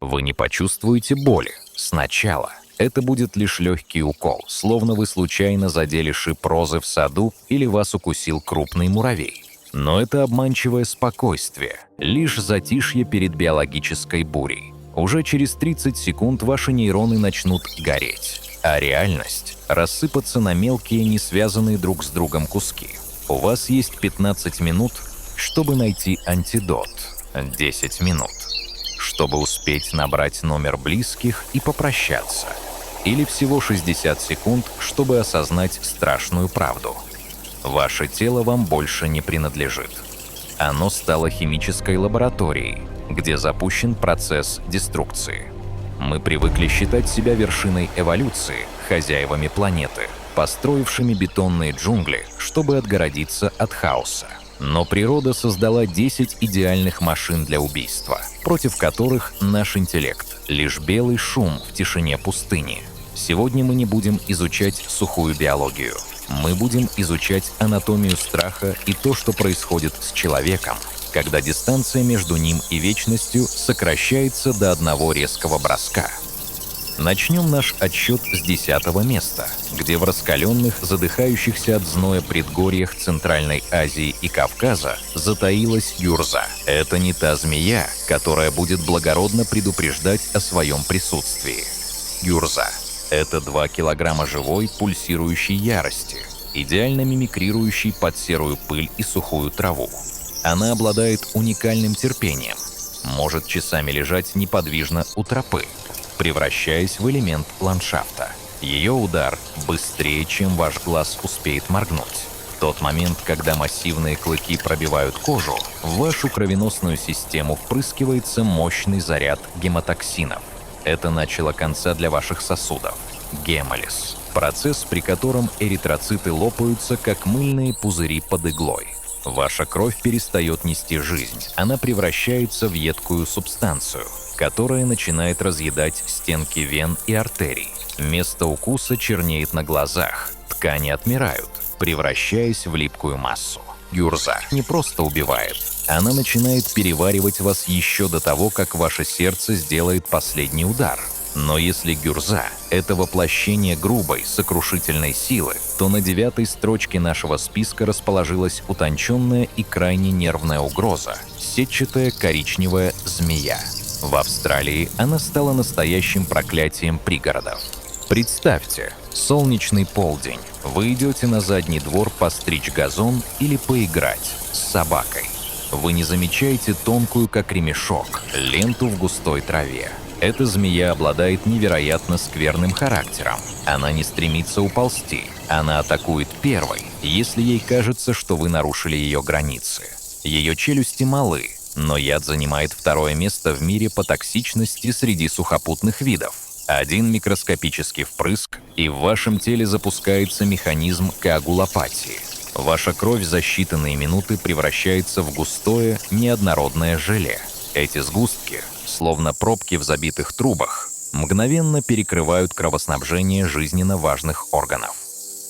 Вы не почувствуете боли сначала. Это будет лишь легкий укол, словно вы случайно задели шип розы в саду или вас укусил крупный муравей. Но это обманчивое спокойствие, лишь затишье перед биологической бурей. Уже через 30 секунд ваши нейроны начнут гореть, а реальность рассыпаться на мелкие, не связанные друг с другом куски. У вас есть 15 минут, чтобы найти антидот. 10 минут, чтобы успеть набрать номер близких и попрощаться. Или всего 60 секунд, чтобы осознать страшную правду. Ваше тело вам больше не принадлежит. Оно стало химической лабораторией, где запущен процесс деструкции. Мы привыкли считать себя вершиной эволюции, хозяевами планеты, построившими бетонные джунгли, чтобы отгородиться от хаоса. Но природа создала 10 идеальных машин для убийства, против которых наш интеллект — лишь белый шум в тишине пустыни. Сегодня мы не будем изучать сухую биологию. Мы будем изучать анатомию страха и то, что происходит с человеком, когда дистанция между ним и вечностью сокращается до одного резкого броска. Начнем наш отсчет с 10-го места, где в раскаленных, задыхающихся от зноя предгорьях Центральной Азии и Кавказа затаилась Гюрза. Это не та змея, которая будет благородно предупреждать о своем присутствии. Гюрза — это 2 килограмма живой, пульсирующей ярости, идеально мимикрирующей под серую пыль и сухую траву. Она обладает уникальным терпением, может часами лежать неподвижно у тропы, превращаясь в элемент ландшафта. Ее удар быстрее, чем ваш глаз успеет моргнуть. В тот момент, когда массивные клыки пробивают кожу, в вашу кровеносную систему впрыскивается мощный заряд гематоксинов. Это начало конца для ваших сосудов. Гемолиз – процесс, при котором эритроциты лопаются, как мыльные пузыри под иглой. Ваша кровь перестает нести жизнь, она превращается в едкую субстанцию, которая начинает разъедать стенки вен и артерий. Место укуса чернеет на глазах, ткани отмирают, превращаясь в липкую массу. Гюрза не просто убивает, она начинает переваривать вас еще до того, как ваше сердце сделает последний удар. Но если Гюрза — это воплощение грубой, сокрушительной силы, то на 9-й строчке нашего списка расположилась утонченная и крайне нервная угроза — сетчатая коричневая змея. В Австралии она стала настоящим проклятием пригородов. Представьте, солнечный полдень. Вы идете на задний двор постричь газон или поиграть с собакой. Вы не замечаете тонкую, как ремешок, ленту в густой траве. Эта змея обладает невероятно скверным характером. Она не стремится уползти. Она атакует первой, если ей кажется, что вы нарушили ее границы. Ее челюсти малы, но яд занимает 2-е место в мире по токсичности среди сухопутных видов. 1 микроскопический впрыск, и в вашем теле запускается механизм коагулопатии. Ваша кровь за считанные минуты превращается в густое, неоднородное желе. Эти сгустки, словно пробки в забитых трубах, мгновенно перекрывают кровоснабжение жизненно важных органов.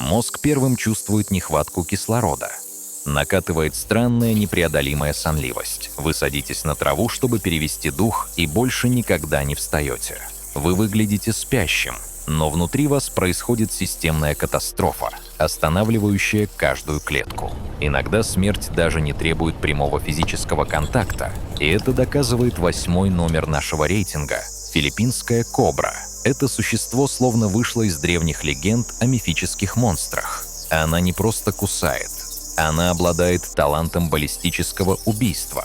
Мозг первым чувствует нехватку кислорода. Накатывает странная непреодолимая сонливость. Вы садитесь на траву, чтобы перевести дух, и больше никогда не встаете. Вы выглядите спящим, но внутри вас происходит системная катастрофа, останавливающая каждую клетку. Иногда смерть даже не требует прямого физического контакта, и это доказывает 8-й номер нашего рейтинга – филиппинская кобра. Это существо словно вышло из древних легенд о мифических монстрах. Она не просто кусает, она обладает талантом баллистического убийства.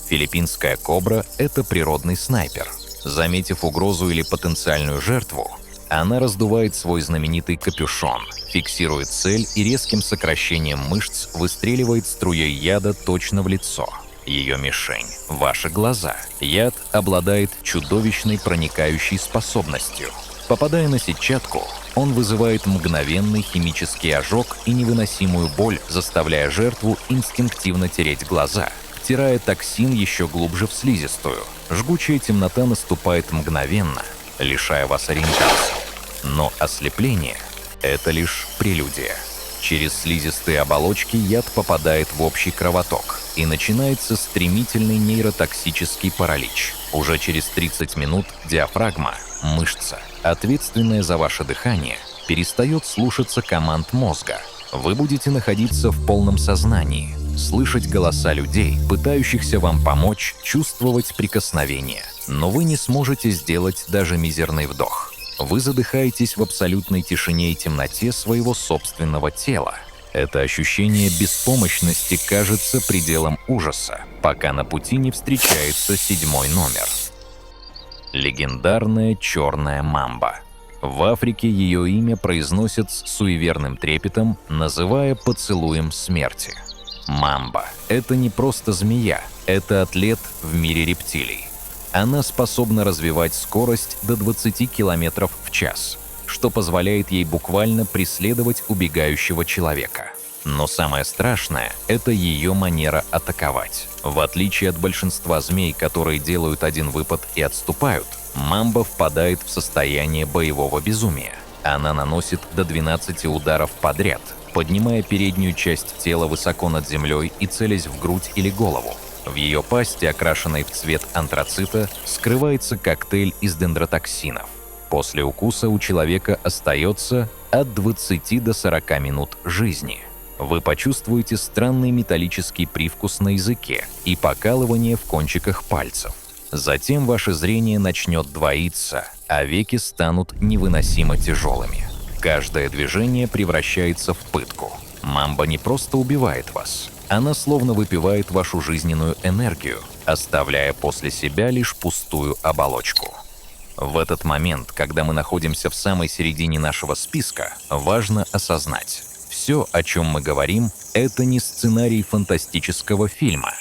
Филиппинская кобра – это природный снайпер. Заметив угрозу или потенциальную жертву, она раздувает свой знаменитый капюшон, фиксирует цель и резким сокращением мышц выстреливает струей яда точно в лицо. Ее мишень – ваши глаза. Яд обладает чудовищной проникающей способностью. Попадая на сетчатку, он вызывает мгновенный химический ожог и невыносимую боль, заставляя жертву инстинктивно тереть глаза, втирая токсин еще глубже в слизистую. Жгучая темнота наступает мгновенно, лишая вас ориентации. Но ослепление — это лишь прелюдия. Через слизистые оболочки яд попадает в общий кровоток, и начинается стремительный нейротоксический паралич. Уже через 30 минут диафрагма, мышца, ответственная за ваше дыхание, перестает слушаться команд мозга. Вы будете находиться в полном сознании, слышать голоса людей, пытающихся вам помочь, чувствовать прикосновения, но вы не сможете сделать даже мизерный вдох. Вы задыхаетесь в абсолютной тишине и темноте своего собственного тела. Это ощущение беспомощности кажется пределом ужаса, пока на пути не встречается 7-й номер. Легендарная черная мамба. В Африке ее имя произносят с суеверным трепетом, называя поцелуем смерти. Мамба – это не просто змея, это атлет в мире рептилий. Она способна развивать скорость до 20 км в час, что позволяет ей буквально преследовать убегающего человека. Но самое страшное – это ее манера атаковать. В отличие от большинства змей, которые делают один выпад и отступают, мамба впадает в состояние боевого безумия. Она наносит до 12 ударов подряд, поднимая переднюю часть тела высоко над землей и целясь в грудь или голову. В ее пасти, окрашенной в цвет антрацита, скрывается коктейль из дендротоксинов. После укуса у человека остается от 20 до 40 минут жизни. Вы почувствуете странный металлический привкус на языке и покалывание в кончиках пальцев. Затем ваше зрение начнет двоиться, а веки станут невыносимо тяжелыми. Каждое движение превращается в пытку. Мамба не просто убивает вас. Она словно выпивает вашу жизненную энергию, оставляя после себя лишь пустую оболочку. В этот момент, когда мы находимся в самой середине нашего списка, важно осознать: все, о чем мы говорим, это не сценарий фантастического фильма.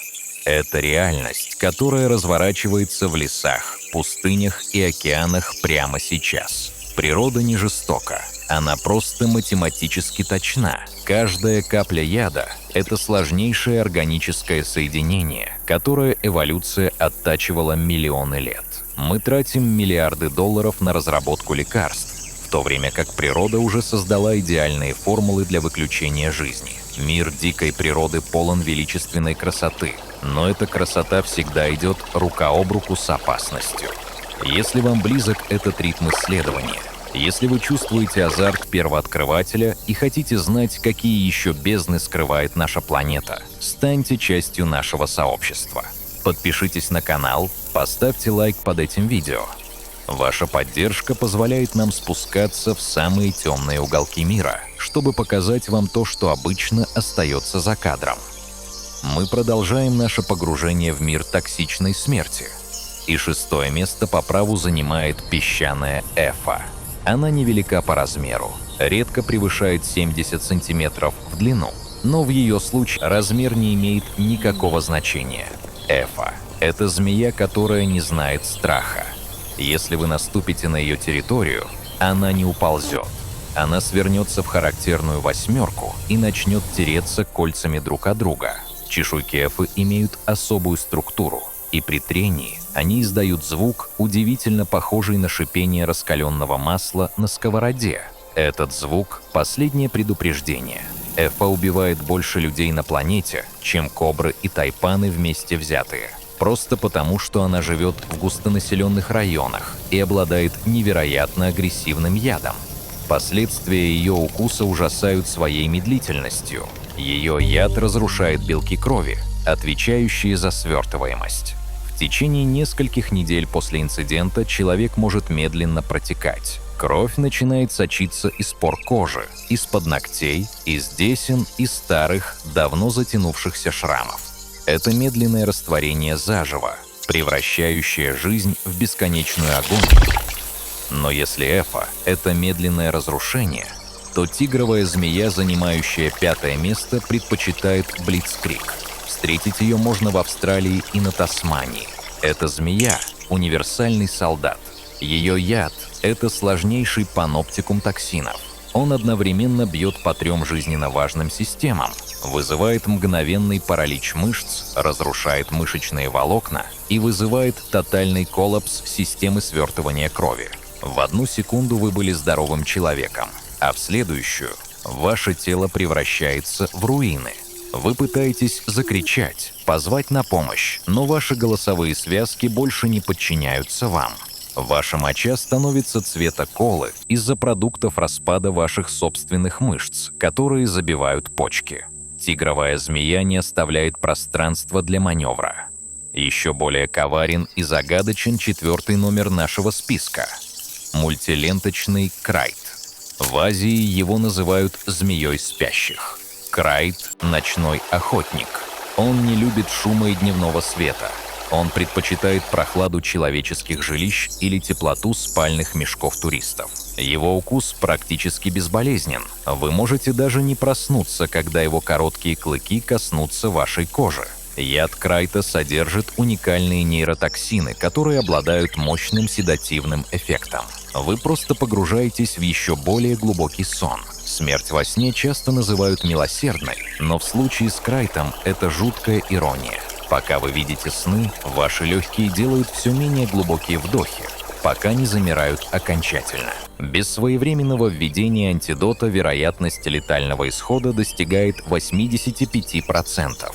Это реальность, которая разворачивается в лесах, пустынях и океанах прямо сейчас. Природа не жестока, она просто математически точна. Каждая капля яда – это сложнейшее органическое соединение, которое эволюция оттачивала миллионы лет. Мы тратим миллиарды долларов на разработку лекарств, в то время как природа уже создала идеальные формулы для выключения жизни. Мир дикой природы полон величественной красоты, но эта красота всегда идет рука об руку с опасностью. Если вам близок этот ритм исследования, если вы чувствуете азарт первооткрывателя и хотите знать, какие еще бездны скрывает наша планета, станьте частью нашего сообщества. Подпишитесь на канал, поставьте лайк под этим видео. Ваша поддержка позволяет нам спускаться в самые темные уголки мира, чтобы показать вам то, что обычно остается за кадром. Мы продолжаем наше погружение в мир токсичной смерти. И 6-е место по праву занимает песчаная эфа. Она невелика по размеру, редко превышает 70 сантиметров в длину, но в ее случае размер не имеет никакого значения. Эфа – это змея, которая не знает страха. Если вы наступите на ее территорию, она не уползет. Она свернется в характерную восьмерку и начнет тереться кольцами друг от друга. Чешуйки эфы имеют особую структуру, и при трении они издают звук, удивительно похожий на шипение раскаленного масла на сковороде. Этот звук – последнее предупреждение. Эфа убивает больше людей на планете, чем кобры и тайпаны вместе взятые. Просто потому, что она живет в густонаселенных районах и обладает невероятно агрессивным ядом. Последствия ее укуса ужасают своей медлительностью. Ее яд разрушает белки крови, отвечающие за свертываемость. В течение нескольких недель после инцидента человек может медленно протекать. Кровь начинает сочиться из пор кожи, из-под ногтей, из десен и старых, давно затянувшихся шрамов. Это медленное растворение заживо, превращающее жизнь в бесконечную агонию. Но если эфа – это медленное разрушение, то тигровая змея, занимающая 5-е место, предпочитает блицкриг. Встретить ее можно в Австралии и на Тасмании. Эта змея – универсальный солдат. Ее яд – это сложнейший паноптикум токсинов. Он одновременно бьет по 3 жизненно важным системам, вызывает мгновенный паралич мышц, разрушает мышечные волокна и вызывает тотальный коллапс системы свертывания крови. В 1 секунду вы были здоровым человеком, а в следующую Ваше тело превращается в руины. Вы пытаетесь закричать, позвать на помощь, но ваши голосовые связки больше не подчиняются вам. Ваша моча становится цвета колы из-за продуктов распада ваших собственных мышц, которые забивают почки. Тигровая змея не оставляет пространства для маневра. Еще более коварен и загадочен 4-й номер нашего списка – мультиленточный крайт. В Азии его называют «змеей спящих». Крайт – ночной охотник. Он не любит шума и дневного света. Он предпочитает прохладу человеческих жилищ или теплоту спальных мешков туристов. Его укус практически безболезнен. Вы можете даже не проснуться, когда его короткие клыки коснутся вашей кожи. Яд крайта содержит уникальные нейротоксины, которые обладают мощным седативным эффектом. Вы просто погружаетесь в еще более глубокий сон. Смерть во сне часто называют милосердной, но в случае с крайтом это жуткая ирония. Пока вы видите сны, ваши легкие делают все менее глубокие вдохи, пока не замирают окончательно. Без своевременного введения антидота вероятность летального исхода достигает 85%.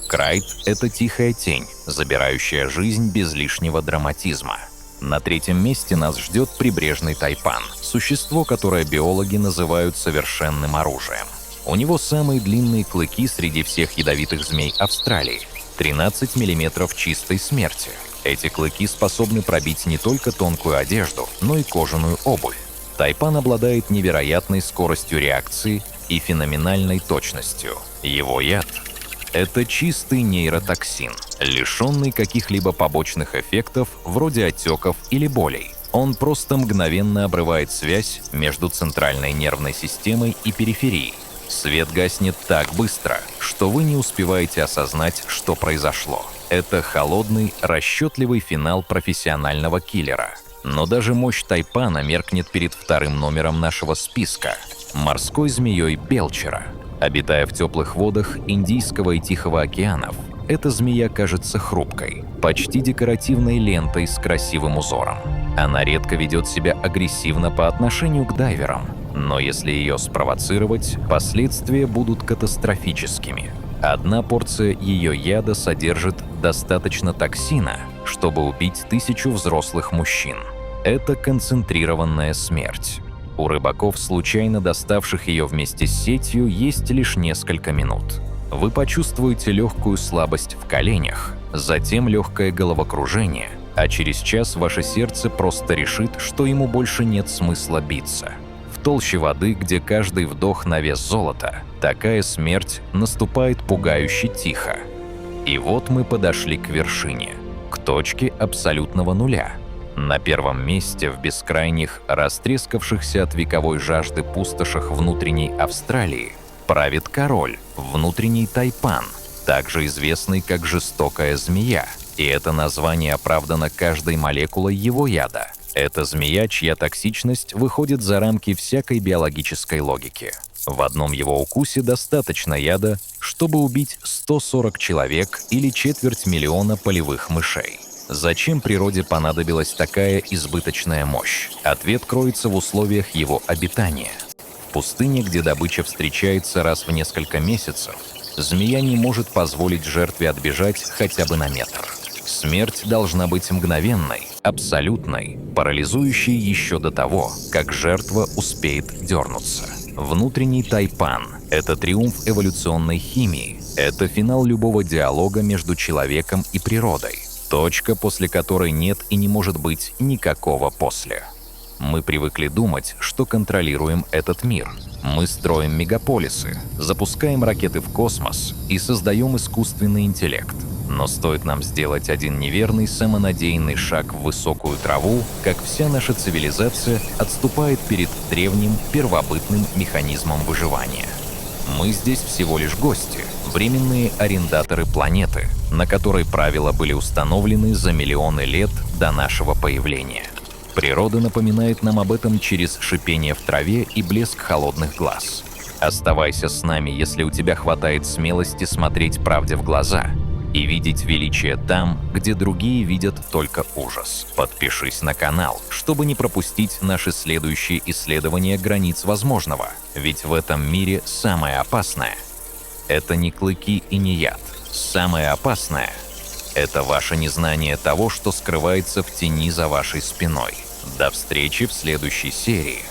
Крайт – это тихая тень, забирающая жизнь без лишнего драматизма. На 3-м месте нас ждет прибрежный тайпан, существо, которое биологи называют совершенным оружием. У него самые длинные клыки среди всех ядовитых змей Австралии – 13 мм чистой смерти. Эти клыки способны пробить не только тонкую одежду, но и кожаную обувь. Тайпан обладает невероятной скоростью реакции и феноменальной точностью. Его яд – это чистый нейротоксин, лишенный каких-либо побочных эффектов вроде отеков или болей. Он просто мгновенно обрывает связь между центральной нервной системой и периферией. Свет гаснет так быстро, что вы не успеваете осознать, что произошло. Это холодный, расчетливый финал профессионального киллера. Но даже мощь тайпана меркнет перед 2-м номером нашего списка – морской змеей Белчера. Обитая в теплых водах Индийского и Тихого океанов, эта змея кажется хрупкой, почти декоративной лентой с красивым узором. Она редко ведет себя агрессивно по отношению к дайверам, но если ее спровоцировать, последствия будут катастрофическими. Одна порция ее яда содержит достаточно токсина, чтобы убить 1000 взрослых мужчин. Это концентрированная смерть. У рыбаков, случайно доставших ее вместе с сетью, есть лишь несколько минут. Вы почувствуете легкую слабость в коленях, затем легкое головокружение, а через час ваше сердце просто решит, что ему больше нет смысла биться. В толще воды, где каждый вдох на вес золота, такая смерть наступает пугающе тихо. И вот мы подошли к вершине, к точке абсолютного нуля. На 1-м месте в бескрайних, растрескавшихся от вековой жажды пустошах внутренней Австралии правит король, внутренний тайпан, также известный как жестокая змея, и это название оправдано каждой молекулой его яда. Это змея, чья токсичность выходит за рамки всякой биологической логики. В одном его укусе достаточно яда, чтобы убить 140 человек или 250 000 полевых мышей. Зачем природе понадобилась такая избыточная мощь? Ответ кроется в условиях его обитания. В пустыне, где добыча встречается раз в несколько месяцев, змея не может позволить жертве отбежать хотя бы на метр. Смерть должна быть мгновенной, абсолютной, парализующей еще до того, как жертва успеет дернуться. Внутренний тайпан – это триумф эволюционной химии, это финал любого диалога между человеком и природой. Точка, после которой нет и не может быть никакого после. Мы привыкли думать, что контролируем этот мир. Мы строим мегаполисы, запускаем ракеты в космос и создаем искусственный интеллект. Но стоит нам сделать один неверный, самонадеянный шаг в высокую траву, как вся наша цивилизация отступает перед древним первобытным механизмом выживания. Мы здесь всего лишь гости, временные арендаторы планеты, на которой правила были установлены за миллионы лет до нашего появления. Природа напоминает нам об этом через шипение в траве и блеск холодных глаз. Оставайся с нами, если у тебя хватает смелости смотреть правде в глаза. и видеть величие там, где другие видят только ужас. Подпишись на канал, чтобы не пропустить наши следующие исследования границ возможного. Ведь в этом мире самое опасное – это не клыки и не яд. Самое опасное – это ваше незнание того, что скрывается в тени за вашей спиной. До встречи в следующей серии.